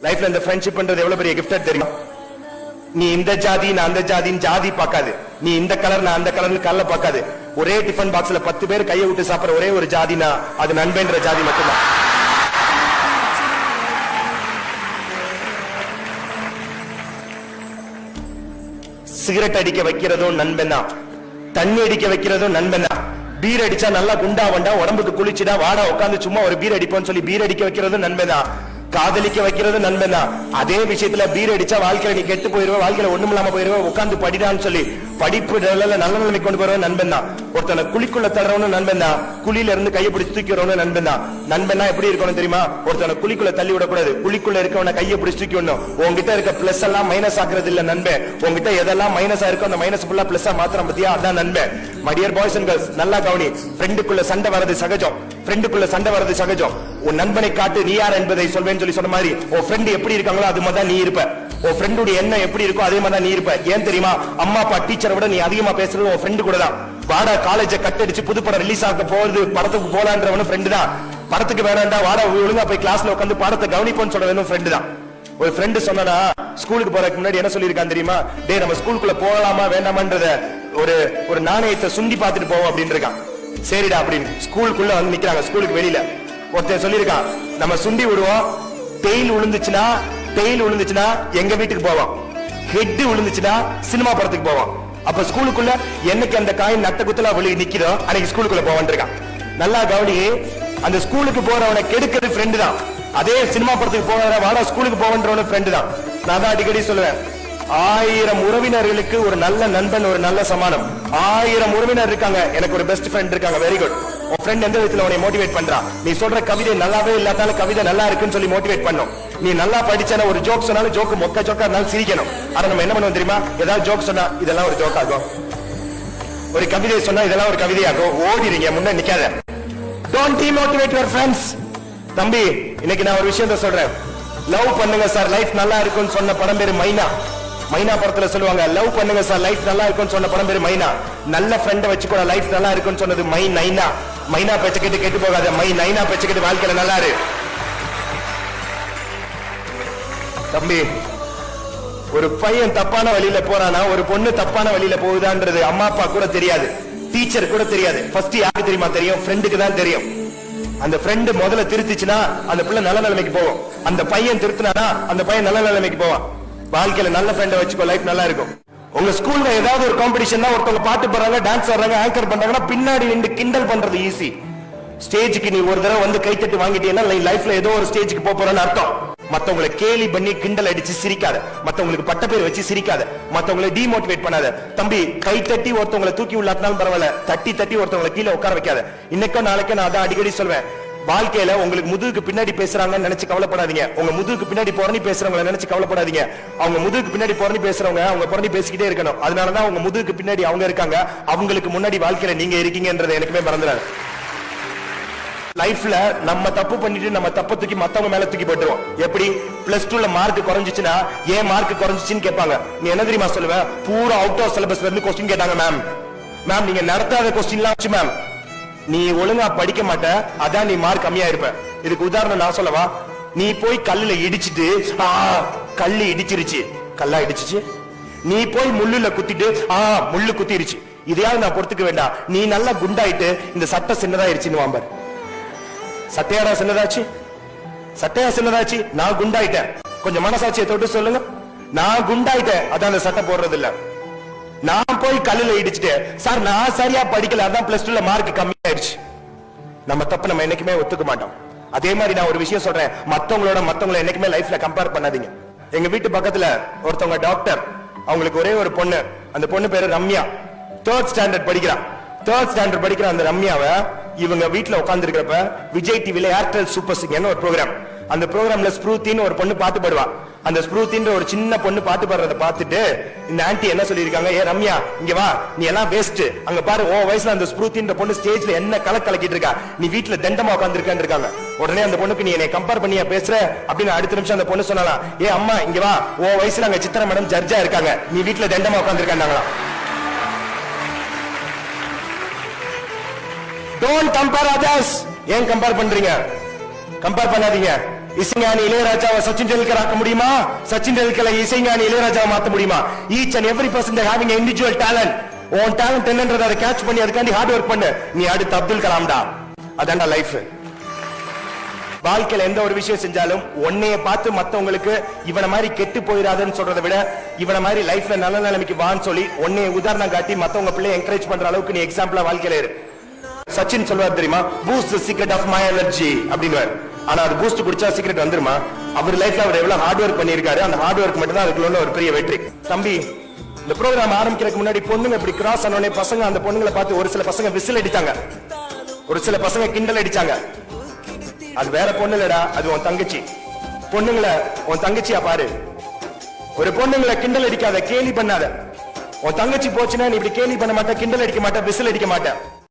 லைஃப்ல இந்த ஃப்ரெண்ட்ஷிப்ன்றது எவ்வளவு பெரிய கிஃப்ட் தெரியுமா? நீ இந்த ஜாதி நான் அந்த ஜாதின்னு ஜாதி பார்க்காது, நீ இந்த கலர் நான் அந்த கலர்னு கல்ல பார்க்காது. ஒரே டிஃபன் பாக்ஸ்ல 10 பேர் கையை விட்டு சாப்பிடுற ஒரே ஒரு ஜாதினா அது நண்பன்ற ஜாதி மட்டும்தான். சிகரெட் அடிக்க வைக்கிறதும் நண்பன் தான், தண்ணி அடிக்க வைக்கிறதும் நண்பன் தான். பீர் அடிச்சா நல்லா குண்டா வண்டா உடம்புக்கு குளிச்சுடா வாடா உட்காந்து சும்மா ஒரு பீர் அடிப்போம்னு சொல்லி பீர் அடிக்க வைக்கிறதும் நண்பன் தான். காதலிக்க வைக்கிறது நண்பன் தான். அதே விஷயத்துல பீர் அடிச்சா வாழ்க்கையில நீ கெட்டு போயிருவ, வாழ்க்கையில ஒண்ணும் இல்லாம போயிருவ, உட்காந்து படிடான்னு சொல்லி படிப்பு நல்ல நிலைமை கொண்டு போறவன் நண்பன் தான். ஒருத்தனை குழிக்குள்ள தள்ளுறவனும் நண்பன் தான், குழியில இருந்து கையை பிடிச்சு தூக்கிறவனும் நண்பன் தான். நண்பனா எப்படி இருக்கணும் தெரியுமா? ஒருத்தனை குழிக்குள்ள தள்ளி விடக்கூடாது, குழிக்குள்ள இருக்கவனை கையை பிடிச்சு தூக்கி விடணும். உங்ககிட்ட இருக்க பிளஸ் எல்லாம் மைனஸ் ஆக்குறது இல்ல நண்பன், உங்ககிட்ட எதெல்லாம் மைனஸா இருக்கோ அந்த மைனஸ் ஃபுல்லா பிளஸ்ஸா மாத்திரம் பத்தியா, அதான் நண்பன். My dear boys and girls, நல்லா கவனி. ஃப்ரெண்டுக்குள்ள சண்டை வரது சகஜம், ஃப்ரெண்டுக்குள்ள சண்டை வரது சகஜம். உன் நண்பனை காட்டு நீ யார் என்பதை சொல்வேன்னு சொல்லி சொன்ன மாதிரி உன் ஃப்ரெண்ட் எப்படி இருக்காங்களோ அது மாதிரி தான் நீ இருப்ப. உன் ஃப்ரெண்டுடைய எண்ணம் எப்படி இருக்கோ அதே மாதிரி தான் நீ இருப்ப. ஏன் தெரியுமா? அம்மா அப்பா டீச்சரை விட நீ அதிகமா பேசுறது உன் ஃப்ரெண்டு கூட தான். வாடா காலேஜ கட்டடிச்சு புது படம் ரிலீஸ் ஆக போகுது படத்துக்கு போலான்றவனும் ஃப்ரெண்டு தான். படத்துக்கு வேணாண்டா வாடா ஒழுங்கா போய் கிளாஸ்ல உட்காந்து பாடத்தை கவனிப்போன்னு சொல்றதும் ஃப்ரெண்டு தான். ஒரு ஃப்ரெண்டு சொன்னா ஸ்கூலுக்கு போறதுக்கு முன்னாடி என்ன சொல்லியிருக்கான் தெரியுமா? டே நம்ம ஸ்கூலுக்குள்ள போகலாமா வேண்டாமான்றத ஒரு நாணயத்தை சுண்டி பார்த்துட்டு போவோம் அப்படின்னு இருக்கான். சரிடா அப்படின்னு ஸ்கூலுக்குள்ள வந்து நிக்கிறாங்க. ஸ்கூலுக்கு வெளியில ஒருத்தர் சொல்லியிருக்கான், நம்ம சுண்டி விடுவோம், டெயில் விழுந்துச்சுன்னா எங்க வீட்டுக்கு போவோம், ஹெட் விழுந்துச்சுன்னா சினிமா படத்துக்கு போவோம். அப்ப ஸ்கூலுக்குள்ள என்னைக்கு அந்த காயின் நட்ட குத்துல வெளியே நிக்கிறோம் அன்னைக்கு ஸ்கூலுக்குள்ள போவான் இருக்கான். நல்லா கவனி, அந்த ஸ்கூலுக்கு போறவனை கெடுக்கிறது ஃப்ரெண்டு தான். அதே சினிமா படத்துக்கு போகிற வாடா ஸ்கூலுக்கு போவன்றவன ஃப்ரெண்டு தான். நான் தான் அடிக்கடி சொல்லுவேன், 1000 உறவினர்களுக்கு ஒரு நல்ல நண்பன் ஒரு நல்ல சமானம். 1000 உறவினர் இருக்காங்க, எனக்கு ஒரு பெஸ்ட் ஃப்ரெண்ட் இருக்காங்க. Very good. உன் ஃப்ரெண்ட் எந்த விதத்துல உன்னை மோட்டிவேட் பண்றான்? நீ சொல்ற கவிதை நல்லாவே இல்லாட்டாலும் கவிதை நல்லா இருக்குன்னு சொல்லி மோட்டிவேட் பண்ணும். நீ நல்லா படிச்சன ஒரு ஜோக் சொன்னாலும் ஜோக்கு மொக்க ஜோக்கா இருந்தாலும் சிரிக்கணும். ஆனா நம்ம என்ன பண்ணுவோம் தெரியுமா? ஏதாவது ஜோக் சொன்னா இதெல்லாம் ஒரு ஜோக் ஆகும், ஒரு கவிதை சொன்னா இதெல்லாம் ஒரு கவிதையாகும், ஓடிடுங்க, முன்ன நிக்காத. Don't demotivate your friends. தம்பி, இன்னைக்கு நான் ஒரு விஷயத்த சொல்றேன். லவ் பண்ணுங்க சார் லைஃப் நல்லா இருக்கும்னு சொன்ன படம் பேரு மைனா. மைனா படத்துல சொல்லுவாங்க, லவ் பண்ணுங்க சார் லைஃப் நல்லா இருக்கும்னு சொன்ன படம் பேரு மைனா. நல்ல ஃப்ரெண்ட வச்சுக்கூட லைஃப் நல்லா இருக்கும்னு சொன்னது மை நைனா. மைனா பேச்ச கேட்டு கெட்டு போகாத, மை நைனா பேச்ச கேட்டு வாழ்க்கையில நல்லா இரு. தம்பி, ஒரு பையன் தப்பான வழியில போறானா, ஒரு பொண்ணு தப்பான வழியில போகுதான்றது அம்மா அப்பா கூட தெரியாது, டீச்சர் கூட தெரியாது. ஃபர்ஸ்ட் யாருக்கு தெரியுமா தெரியும்? ஃப்ரெண்டுக்கு தான் தெரியும். அந்த ஃப்ரெண்டு முதல்ல திருத்திச்சுனா அந்த பிள்ளை நல்ல நிலைமைக்கு போவோம். அந்த பையன் திருத்தினா அந்த பையன் நல்ல நிலைமைக்கு போவான். வாழ்க்கையில நல்ல ஃப்ரெண்டை வச்சுக்கோ, லைஃப் நல்லா இருக்கும். உங்க ஸ்கூல்ல ஏதாவது ஒரு காம்படிஷன் தான், ஒருத்தவங்க பாட்டு பாடுறாங்க, டான்ஸ் ஆடுறாங்க, ஆங்கர் பண்றாங்கன்னா பின்னாடி நின்று கிண்டல் பண்றது ஈஸி. ஸ்டேஜுக்கு நீ ஒரு தடவை வந்து கைத்தட்டி வாங்கிட்டீங்கன்னா லைஃப்ல ஏதோ ஒரு ஸ்டேஜுக்கு போறன்னு அர்த்தம். மத்தவங்களை கேலி பண்ணி கிண்டல் அடிச்சு சிரிக்காத, மத்தவங்களுக்கு பட்ட பேர் வச்சு சிரிக்காத, மத்தவங்களை டிமோட்டிவேட் பண்ணாத. தம்பி, கை தட்டி ஒருத்தவங்களை தூக்கி உள்ளாட்டினாலும் பரவாயில்ல, தட்டி தட்டி ஒருத்தவங்களை கீழே உட்கார வைக்காத. இன்னைக்கும் நாளைக்கும் நான் அதான் அடிக்கடி சொல்வேன், வாழ்க்கையில உங்களுக்கு முதுகுக்கு பின்னாடி பேசுறாங்கன்னு நினைச்சு கவலைப்படாதீங்க. உங்க முதுகுக்கு பின்னாடி புறணி பேசுறவங்களை நினைச்சு கவலைப்படாதீங்க. அவங்க முதுகுக்கு பின்னாடி புறணி பேசுறவங்க அவங்க புறணி பேசிக்கிட்டே இருக்கணும். அதனாலதான் அவங்க முதுகுக்கு பின்னாடி அவங்க இருக்காங்க, அவங்களுக்கு முன்னாடி வாழ்க்கையில நீங்க இருக்கீங்கன்றதை எனக்குமே மறந்துடாது. லைஃப்ல நம்ம தப்பு பண்ணிட்டு நம்ம தப்பு தூக்கி மத்தவங்க மேல தூக்கி போட்டுருவோம். எப்படி? +2ல மார்க் குறைஞ்சிச்சுன்னா ஏன் மார்க் குறைஞ்சிச்சுன்னு கேட்பாங்க. நீ என்ன தெரியுமா சொல்லுவ? பூரா அவுட் ஆஃப் சிலபஸ்ல இருந்து கொஸ்டின் கேட்டாங்க மேம். மேம் நீங்க நடத்தாத கொஸ்டின்லாம் வச்சு மேம், நீ ஒழுங்கா படிக்க மாட்ட, அதான் நீ மார்க் கம்மியா இருப்ப. இதுக்கு உதாரணம் நான் சொல்லவா? நீ போய் கல்லுல இடிச்சிட்டு கல்லு இடிச்சிருச்சு, கல்லா இடிச்சிச்சு. நீ போய் முள்ளுல குத்திட்டு முள்ளு குத்திருச்சு. இதையாவது நான் பொறுத்துக்க வேண்டாம். நீ நல்லா குண்டாயிட்டு இந்த சட்டை சின்னதாயிருச்சுன்னு வாம்பாரு. சட்டையாடா சின்னதாச்சு, சட்டையா சின்னதாச்சு, நான் குண்டாயிட்டேன். கொஞ்சம் மனசாட்சியை தொட்டு சொல்லுங்க. நான் குண்டாயிட்டேன், அதான் அந்த சட்டை போடுறது இல்ல. நான் போய் கல்லுல இடிச்சுட்டேன் சார், நான் சரியா படிக்கல, அதான் +2ல மார்க் கம்மியாயிருச்சு. நம்ம தப்பு நம்ம என்னைக்குமே ஒத்துக்க மாட்டோம். அதே மாதிரி நான் ஒரு விஷயம் சொல்றேன், மத்தவங்களை என்னைக்குமே லைஃப்ல கம்பேர் பண்ணாதீங்க. எங்க வீட்டு பக்கத்துல ஒருத்தவங்க டாக்டர், அவங்களுக்கு ஒரே ஒரு பொண்ணு. அந்த பொண்ணு பேரு ரம்யா. 3rd ஸ்டாண்டர்ட் படிக்கிறான். 3rd ஸ்டாண்டர்ட் படிக்கிற அந்த ரம்யாவை இவங்க வீட்டுல உட்கார்ந்து இருக்கிறப்ப விஜய் டிவில ஏர்டெல் சூப்பர் சிங்கர்னு ஒரு ப்ரோக்ராம். அந்த ப்ரோக்ராம்ல ஸ்ப்ரூத்தின்னு ஒரு பொண்ணு பாட்டு பாடுவா. அந்த ஸ்ப்ரூத்தின்ற ஒரு சின்ன பொண்ணு பாட்டு பாடுறத பார்த்துட்டு இந்த ஆன்ட்டி என்ன சொல்லியிருக்காங்க, ஏ ரம்யா இங்க வா, நீ எல்லாம் வேஸ்ட், அங்க பாரு ஓ வயசுல அந்த ஸ்ப்ரூத்தின்ற பொண்ணு ஸ்டேஜ்ல என்ன கலக்கிட்டு இருக்கா, நீ வீட்டுல தண்டமா உட்கார்ந்து இருக்காங்க. உடனே அந்த பொண்ணுக்கு நீ என்னை கம்பேர் பண்ணியா பேசுற அப்படின்னு அடுத்த நிமிஷம் அந்த பொண்ணு சொன்னாலாம், ஏ அம்மா இங்க வா, ஓ வயசுல அங்க சித்திர மேடம் ஜட்ஜா இருக்காங்க, நீ வீட்டுல தண்டமா உட்கார்ந்து இருக்காங்களாம். Don't compare others. ஏன் கம்பேர் பண்றீங்க? கம்பேர் பண்ணாதீங்க. இசைஞானி இளையராஜாவை சச்சின் டெண்டுல்கர் ஆக்க முடியுமா? சச்சின் டெண்டுல்கரை இசைஞானி இளையராஜாவை மாத்த முடியுமா? Each and every person having individual talent. உன் டேலண்ட் என்னன்றதை அதை கேட்ச் பண்ணி அதுக்காண்டி ஹார்ட் ஒர்க் பண்ணு. நீ அடுத்து அப்துல் கலாம்டா. அதான்டா லைஃப். வாழ்க்கையில எந்த ஒரு விஷயம் செஞ்சாலும் உன்னைய பார்த்து மத்தவங்களுக்கு இவனை மாதிரி கெட்டு போயிடாதுன்னு சொல்றதை விட இவனை மாதிரி லைஃப்ல நல்ல நிலைமைக்கு வான்னு சொல்லி உன்னைய உதாரணம் காட்டி மத்தவங்க பிள்ளைய என்கரேஜ் பண்ற அளவுக்கு நீ எக்ஸாம்பிளா வாழ்க்கையில இரு. சச்சின் சொல்வார் தெரியுமா, boost the secret of my energy அப்படின்னு. ஆனா அது பூஸ்ட் குடிச்சா சீக்ரெட் வந்துருமா? அவர் லைஃப்ல அவர் எவ்வளவு ஹார்ட் ஒர்க் பண்ணிருக்காரு. அந்த ஹார்ட் ஒர்க் மட்டும் தான் அதுக்குள்ள உள்ள ஒரு பெரிய வெற்றி. தம்பி, இந்த ப்ரோக்ராம் ஆரம்பிக்கிறதுக்கு முன்னாடி பொண்ணுங்க இப்படி கிராஸ் ஆனோடனே பசங்க அந்த பொண்ணுங்களை பார்த்து ஒரு சில பசங்க விசில் அடித்தாங்க, ஒரு சில பசங்க கிண்டல் அடிச்சாங்க. அது வேற பொண்ணு இல்லடா, அது உன் தங்கச்சி. பொண்ணுங்களை உன் தங்கச்சியா பாரு. ஒரு பொண்ணுங்களை கிண்டல் அடிக்காத, கேலி பண்ணாத. உன் தங்கச்சி போச்சுன்னா நீ இப்படி கேலி பண்ண மாட்ட, கிண்டல் அடிக்க மாட்ட, விசில் அடிக்க மாட்ட.